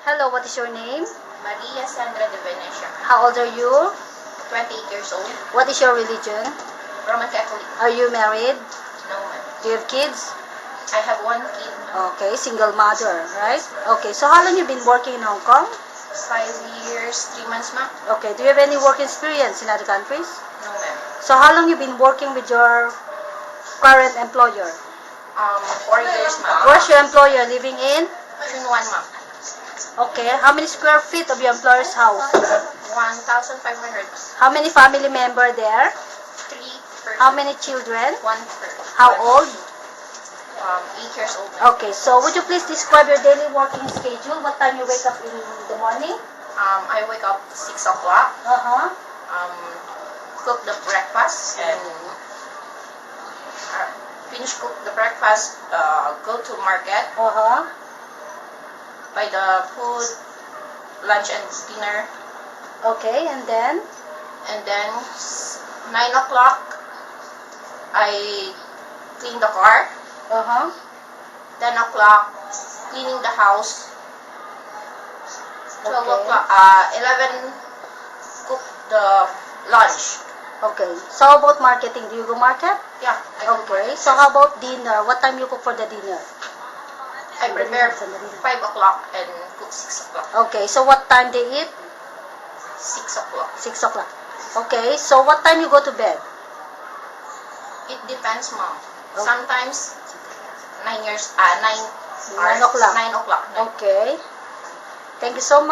Hello, what is your name? Maria Sandra de Venecia, How old are you? 28 years old, What is your religion? Roman Catholic. Are you married? No, ma'am. Do you have kids? I have one kid, Okay, single mother, right? Okay, so how long you been working in Hong Kong? 5 years, 3 months, ma'am. Okay, do you have any work experience in other countries? No, ma'am. So how long you been working with your current employer? 4 years, ma'am. Where's your employer living in? Chunwan, ma'am. Okay, how many square feet of your employer's house? 1,500. How many family member there? 3 persons. How many children? 1 person. How old? 8 years old, ma'am. Okay, so would you please describe your daily working schedule? What time you wake up in the morning? I wake up 6 o'clock, Uh-huh. cook the breakfast, and finish cook the breakfast, go to market, Uh-huh. buy the food, lunch and dinner, Okay, and then? and then 9 o'clock, I clean the car. Uh-huh. 10 o'clock, cleaning the house. 12 Okay. o'clock, 11, cook the lunch. Okay. So how about marketing? Do you go market? Yeah, I go Okay. market. So how about dinner? What time you cook for the dinner? I prepare 5 o'clock and cook 6 o'clock. Okay. So what time they eat? 6 o'clock. 6 o'clock. Okay. So what time you go to bed? It depends, mom. Okay. Sometimes 9 hours. 9 o'clock. 9 o'clock. Okay. Thank you so much.